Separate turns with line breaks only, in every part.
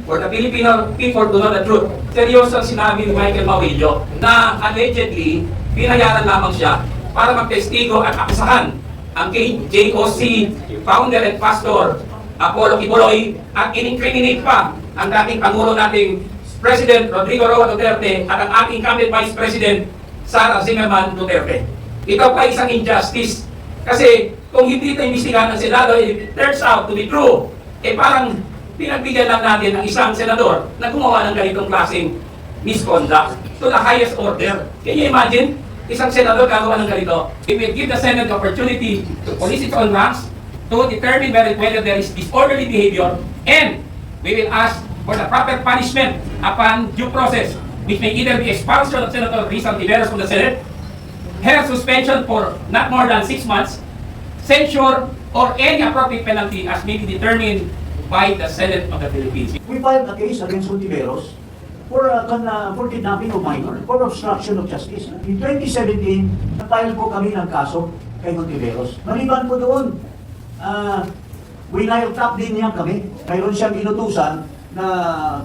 for the Filipino people to know the truth. Seryoso ang sinabi ni Michael Maurilio na allegedly pinayaran lamang siya para magtestigo at akusahan ang KJOC founder and pastor Apollo Kibuloy at in-incriminate pa ang dating Pangulo nating President Rodrigo Roa Duterte at ang ating incumbent Vice President Sara Zimmerman Duterte. Ito pa isang injustice kasi kung hindi ito imbestigahan ng Senado, it turns out to be true, parang pinagbigyan lang natin ng isang senador na gumawa ng ganitong klaseng misconduct to the highest order. Can you imagine? Isang senador gagawa ng ganito. It will give the Senate the opportunity to police its own ranks, to determine whether there is disorderly behavior, and we will ask for the proper punishment upon due process, which may either be expulsion of Senator Rizal Tiveros from the Senate, her suspension for not more than 6 months, censure, or any appropriate penalty as may be determined by the Senate of the Philippines.
We filed a case against Ontiveros for kidnapping of minor, for obstruction of justice. In 2017, nag-file po kami ng kaso kay Ontiveros. Maliban po doon, winile-tap din niya kami. Mayroon siyang inutusan na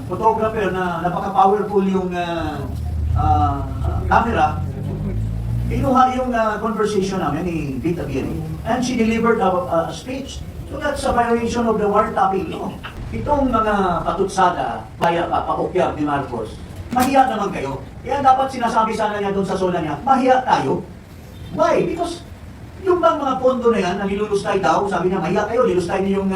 photographer na napaka-powerful yung camera. Kinuha yung conversation namin ni Vita Bieri, and she delivered a speech. So that's a violation of the wiretapping law. Itong mga patutsada, kaya pakukyar ni Marcos, mahiya naman kayo. Kaya dapat sinasabi sana niya doon sa sola niya, mahiya tayo. Why? Because yung bang mga pondo na yan, na nilulustay daw, sabi niya, mahiya kayo, nilustay niyo yung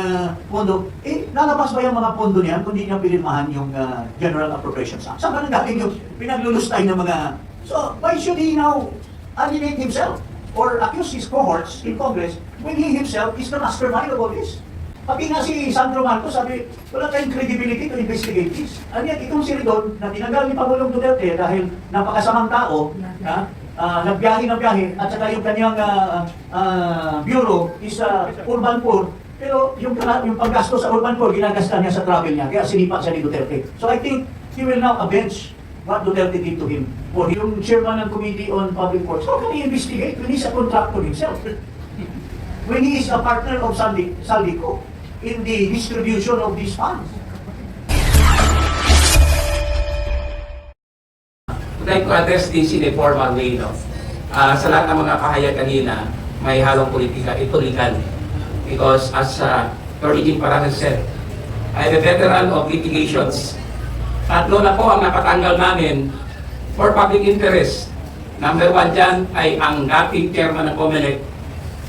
pondo. Lalabas ba yung mga pondo niyan kung hindi niya pinirmahan yung General Appropriations Act? Saan ba nanggaling yung pinaglulustay ng mga... So, why should he now alienate himself or accuse his cohorts in Congress when he himself is the mastermind of all this? Pati nga si Sandro Marcos, sabi, wala tayong credibility to investigate this. At yan, itong si Ridon, na tinanggal ni Pangulong Duterte dahil napakasamang tao, nagbiyahe, at saka yung kanyang bureau is urban poor. Pero yung paggasto sa urban poor, ginagasta niya sa travel niya, kaya sinipa siya ni Duterte. So I think he will now avenge what Duterte did to him. For yung chairman ng Committee on Public Works, how can he investigate when he's a contractor himself? When he is a partner of Saldico in the distribution of these funds.
I'd like to address this in a formal way, no? Sa lahat ng mga kahayag kanina, may halong politika, ito legal. Because as Origin Parasan said, I'm a veteran of litigations. Tatlo na po ang napatanggal namin for public interest. Number 1 dyan ay ang dating chairman ng COMELEC,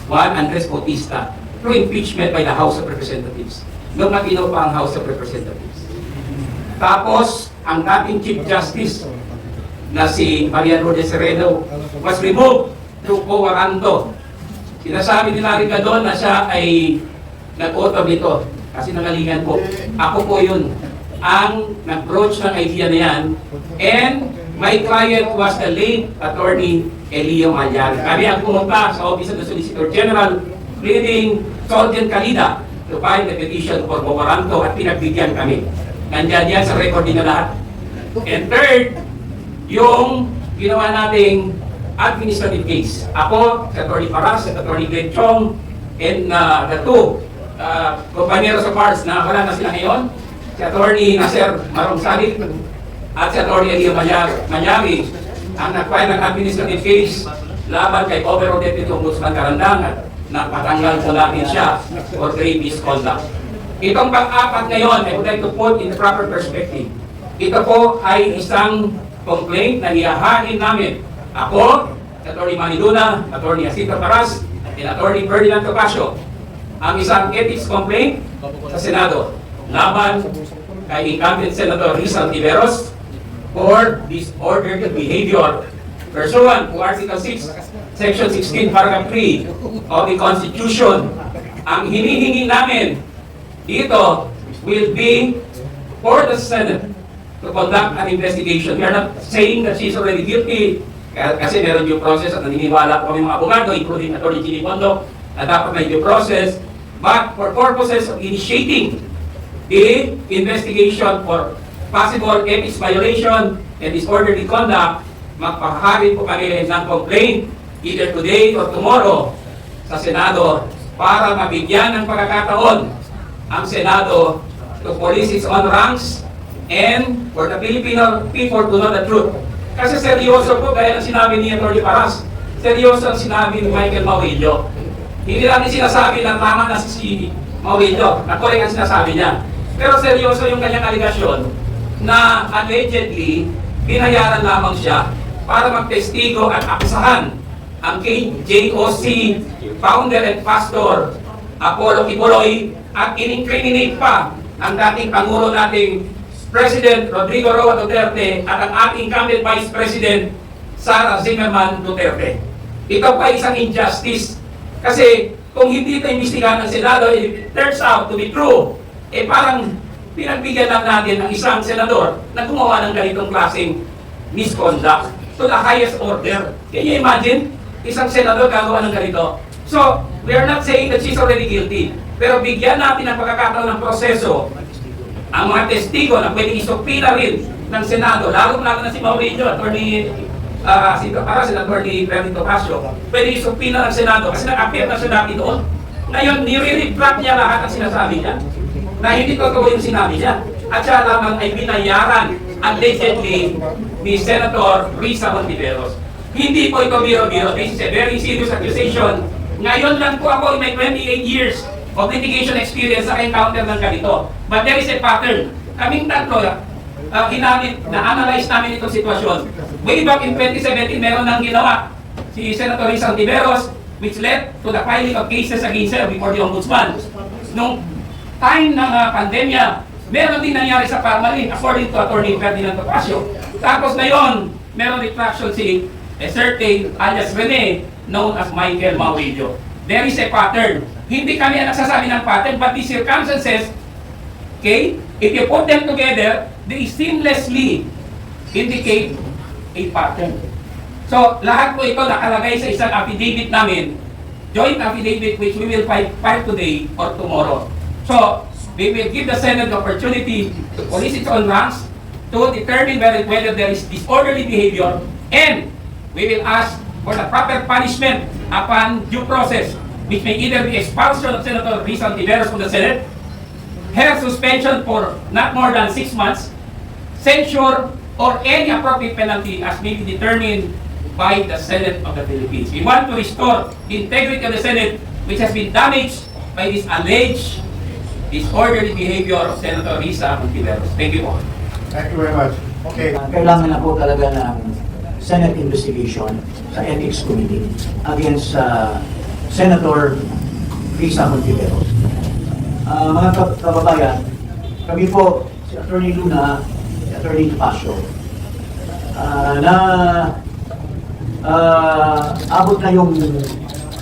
Juan Andres Bautista, through impeachment by the House of Representatives. Nung matino pa ang House of Representatives. Tapos, ang dating Chief Justice na si Marian Lourdes Sereno was removed through quo warranto. Sinasabi nila rin doon na siya ay nag-auto nito kasi nangalingan po. Ako po yun ang nag-broach ng idea na yan, and my client was the late attorney Elio Mallar. Kami ang pumunta sa Office of the Solicitor General pleading Sergeant Calida to file the petition for warranto at pinagbigyan kami. Nandyan yan sa record nila lahat. And third, yung ginawa nating administrative case. Ako, si Atty. Paras, si Atty. Glenn Chong, and the two compañeros of ours na wala na sila ngayon, si Atty. Nasser Marong Salik at si Atty. Elio Manyami, ang nag-file ng administrative case laban kay Overall Deputy Ombudsman Karandangan na patanggal po natin siya for grave misconduct. Itong pang-apat ngayon, I would like to put in the proper perspective. Ito po ay isang complaint na ihahain namin. Ako, Atty. Manny Luna, Atty. Jacinto Paras, and Atty. Ferdinand Topacio. Ang isang ethics complaint sa Senado laban kay incumbent Senator Rizal Tiveros for disorderly behavior pursuant to Article 6, Section 16, Paragraph 3 of the Constitution. Ang hinihingi namin dito will be for the Senate to conduct an investigation. We are not saying that she's already guilty kasi meron due process at naniniwala po kami mga abogado, including Atty. Ginny Bondo, na dapat may due process. But for purposes of initiating the investigation for possible ethics violation and disorderly conduct, magpahari po kami ng complaint either today or tomorrow sa Senado para mabigyan ng pagkakataon ang Senado to police its own ranks and for the Filipino people to know the truth. Kasi seryoso po, gaya ng sinabi ni Atty. Paras, seryoso ang sinabi ni Michael Maurilio. Hindi namin sinasabi na tama na si Maurilio, na correct ang sinasabi niya. Pero seryoso yung kanyang aligasyon na allegedly, binayaran lamang siya para magtestigo at akusahan ang KJOC founder and pastor Apollo Kibuloy at in-incriminate pa ang dating Pangulo nating President Rodrigo Roa Duterte at ang ating incumbent Vice President Sara Zimmerman Duterte. Ito pa isang injustice kasi kung hindi ito imbestigahan ng Senado, if it turns out to be true, parang pinagbigyan lang natin ng isang senador na gumawa ng ganitong klaseng misconduct to the highest order. Can you imagine? Isang senador gagawa ng ganito. So, we are not saying that she's already guilty. Pero bigyan natin ng pagkakataon ng proseso ang mga testigo na pwedeng isupina rin ng Senado, lalo na si Maurilio, Atty. Atty. Ferdinand Topacio, pwedeng isupina ng Senado kasi nag-appear na siya dati doon. Ngayon, nire-retract niya lahat ang sinasabi niya na hindi totoo yung sinabi niya. At siya lamang ay binayaran allegedly ni Senator Risa Hontiveros. Hindi po ito biro-biro. This is a very serious accusation. Ngayon lang po ako in my 28 years of litigation experience sa encounter ng ganito. But there is a pattern. Kaming tatlo, na-analyze namin itong sitwasyon. Way back in 2017, meron nang ginawa si Senator Risa Hontiveros, which led to the filing of cases against her before the Ombudsman. Nung time ng pandemya, meron din nangyari sa Parmarin, according to Atty. Ferdinand Topacio. Tapos ngayon, meron retraction si certain alias Rene, known as Michael Maurilio. There is a pattern. Hindi kami ang nagsasabi ng pattern, but the circumstances, okay, if you put them together, they seamlessly indicate a pattern. So, lahat po ito nakalagay sa isang affidavit namin, joint affidavit which we will file today or tomorrow. So, we will give the Senate the opportunity to police its own ranks to determine whether there is disorderly behavior, and we will ask for the proper punishment upon due process, which may either be expulsion of Senator Risa Hontiveros from the Senate, her suspension for not more than 6 months, censure, or any appropriate penalty as may be determined by the Senate of the Philippines. We want to restore the integrity of the Senate, which has been damaged by this alleged disorderly behavior of Senator Risa Hontiveros. Thank you po.
Thank you very much. Okay.
Kailangan na po talaga ng Senate investigation sa Ethics Committee against Senator Risa Hontiveros. Mga kababayan, kami po, si Atty. Luna, si Atty. Topacio, na abot na yung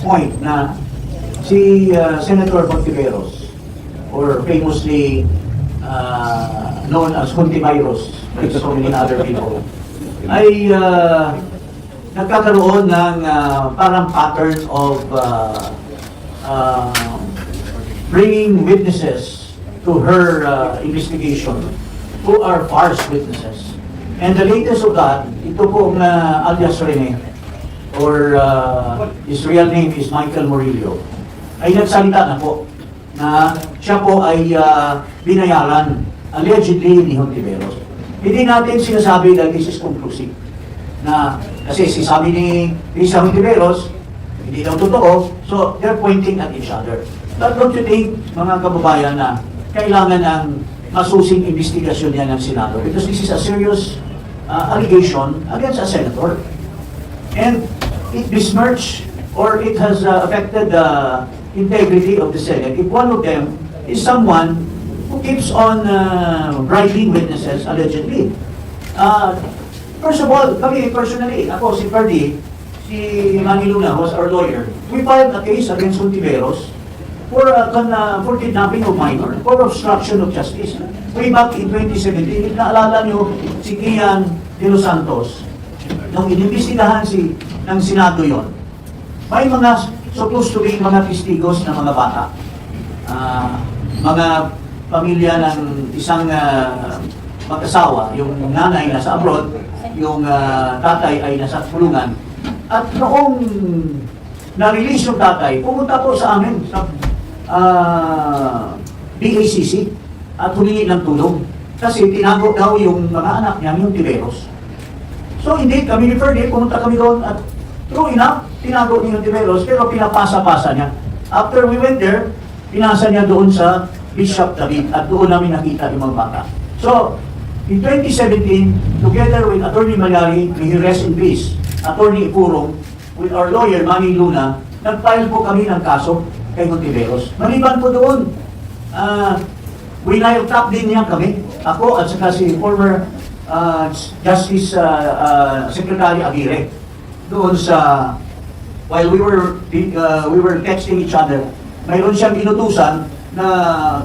point na si Senator Hontiveros, or famously known as Hontivirus by so many other people, ay nagkakaroon ng parang pattern of bringing witnesses to her investigation who are false witnesses. And the latest of that, ito pong alias Rene, or his real name is Michael Maurilio, ay nagsalita na po na siya po ay binayaran allegedly ni Hontiveros. Hindi natin sinasabi that this is conclusive. Na kasi sabi ni Risa Hontiveros, hindi daw totoo, so they're pointing at each other. But don't you think, mga kababayan, na kailangan ng masusing investigasyon yan ng Senado? Because this is a serious allegation against a senator. And it besmirched or it has affected the integrity of the Senate if one of them is someone who keeps on bribing witnesses allegedly. First of all, kami personally, ako si Ferdy, si Manny Luna was our lawyer. We filed a case against Hontiveros for kidnapping of minor, for obstruction of justice. Way back in 2017, naalala nyo si Kian de los Santos, nung inimbestigahan ng Senado yon, may mga supposed to be mga testigos na mga bata, mga pamilya ng isang mag-asawa, yung nanay nasa abroad, yung tatay ay nasa kulungan. At noong na-release yung tatay, pumunta po sa amin sa BACC at humingi ng tulong. Kasi tinago daw yung mga anak niya, yung Tiberos. So hindi, kami ni Ferdy, pumunta kami doon at true enough, tinago niya yung Tiberos, pero pinapasa-pasa niya. After we went there, pinasa niya doon sa Bishop David at doon namin nakita yung mga bata. So, in 2017, together with Attorney Malyari, may he rest in peace, Attorney Ipurong, with our lawyer, Manny Luna, nag-file po kami ng kaso kay Montiveros. Maliban po doon, winile-tap din niya kami. Ako at saka si former Justice Secretary Aguirre. Doon sa, while we were texting each other, mayroon siyang inutusan na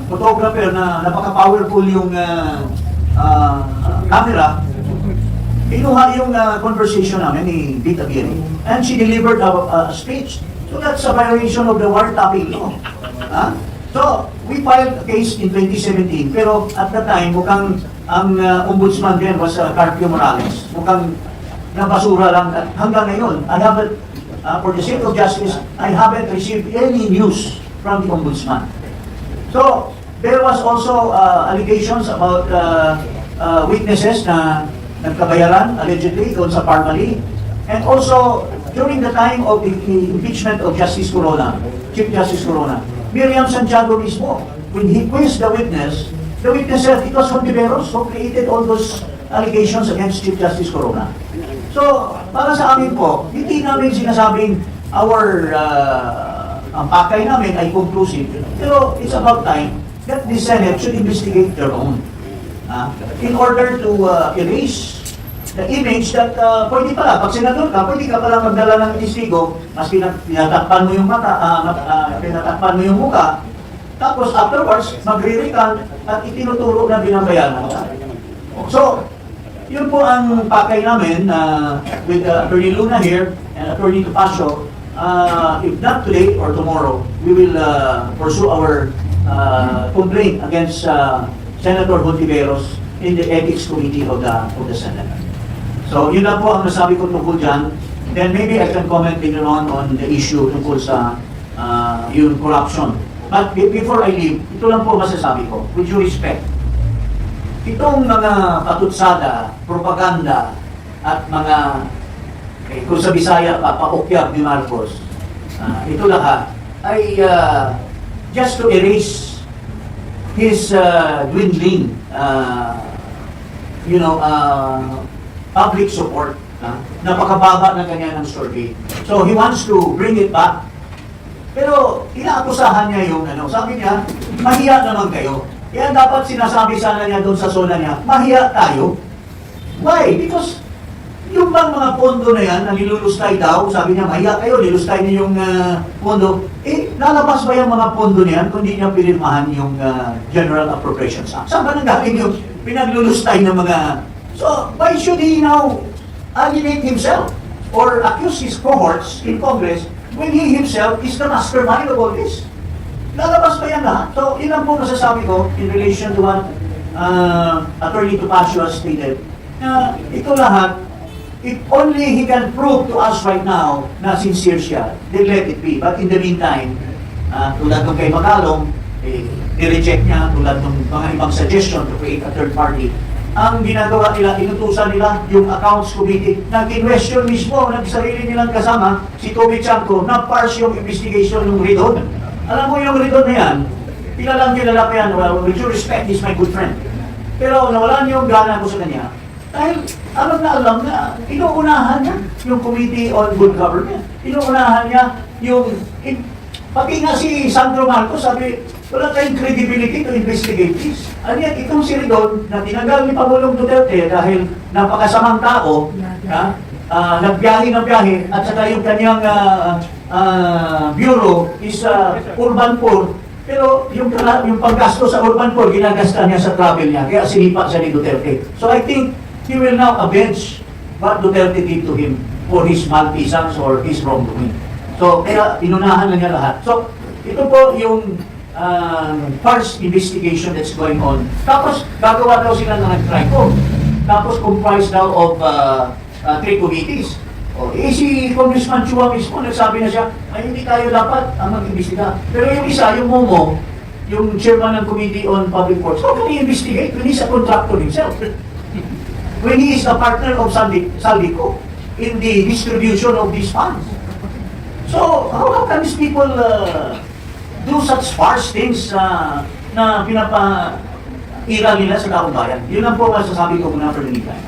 photographer na napaka-powerful yung camera. Kinuha yung conversation namin ni Vita Aguirre. And she delivered a speech. So that's a violation of the wiretapping law. So, we filed a case in 2017, pero at the time, mukhang ang ombudsman din was Carpio Morales. Mukhang nabasura lang. At hanggang ngayon, I haven't, for the sake of justice, I haven't received any news from the ombudsman. So, there was also allegations about witnesses na nagkabayaran, allegedly, doon sa Parmali. And also, during the time of the impeachment of Justice Corona, Chief Justice Corona, Miriam Santiago mismo, when he quizzed the witness said it was Montiveros who created all those allegations against Chief Justice Corona. So, para sa amin po, hindi namin sinasabing ang pakay namin ay conclusive. Pero it's about time that the Senate should investigate their own. In order to erase the image that pwede pala, pag senador ka, pwede ka pala magdala ng testigo, mas pinatakpan mo yung mata, pinatakpan mo yung muka, tapos afterwards, magre-recant at itinuturo na binabayaran ka. So, yun po ang pakay namin with Attorney Luna here and Attorney Topacio. If not today or tomorrow, we will pursue our complaint against Senator Hontiveros in the Ethics Committee of the Senate. So, yun lang po ang nasabi ko tungkol dyan. Then maybe I can comment later on the issue tungkol sa yung corruption. But before I leave, ito lang po masasabi ko, with due respect. Itong mga patutsada, propaganda, at mga, kung sa Bisaya, paukyab ni Marcos, ito lahat ay just to erase his dwindling, public support. Napakababa na kanya ng survey. So he wants to bring it back. Pero inaakusahan niya yung sabi niya, mahiya naman kayo. Kaya dapat sinasabi sana niya doon sa zona niya, mahiya tayo. Why? Because yung bang mga pondo na yan, na nilulustay daw, sabi niya, mahiya kayo, nilustay niyo yung pondo. Lalabas ba yung mga pondo na yan kung di niya pinirmahan yung General Appropriations Act? Saan ba nanggaling yung pinaglulustay ng mga... So, why should he now alienate himself or accuse his cohorts in Congress when he himself is the mastermind of all this? Lalabas pa yan lahat. So, yun lang po masasabi ko in relation to what Attorney Topacio has stated. Ito lahat, if only he can prove to us right now na sincere siya, then let it be. But in the meantime, tulad ng kay Magalong, i-reject niya, tulad ng mga ibang suggestion to create a third party. Ang ginagawa nila, inutusan nila yung accounts committee na kinwestiyon mismo ng sarili nilang kasama, si Toby Chanko, na parse yung investigation ng Ridon. Alam mo yung Ridon na yan, kilalang kilala pa yan, well, with due respect, he's my good friend. Pero nawalan yung gana ko sa kanya, dahil alam na inuunahan niya yung Committee on Good Government. Inuunahan niya yung, pati nga si Sandro Marcos, sabi, wala tayong credibility to investigate this. Ano yan, itong si Ridon, na tinanggal ni Pangulong Duterte dahil napakasamang tao, nagbiyahe ng biyahe, at saka yung kanyang bureau is urban poor. Pero yung paggasto sa urban poor, ginagasta niya sa travel niya, kaya sinipa siya ni Duterte. So I think he will now avenge what Duterte did to him for his malfeasance or his wrongdoing. So kaya inunahan na niya lahat. So ito po yung first investigation that's going on. Tapos, gagawa daw sila ng TRICO. Tapos, comprised daw of 3 committees. Si Congressman Chua mismo, nagsabi na siya, ay hindi tayo dapat mag-imbestiga. Pero yung isa, yung Momo, yung chairman ng Committee on Public Works, how can he investigate when he's a contractor himself? When he is a partner of Saldico in the distribution of these funds. So, how can these people do such farce things na pinapa-ira nila sa taong bayan? Yun ang po masasabi ko muna for the meantime.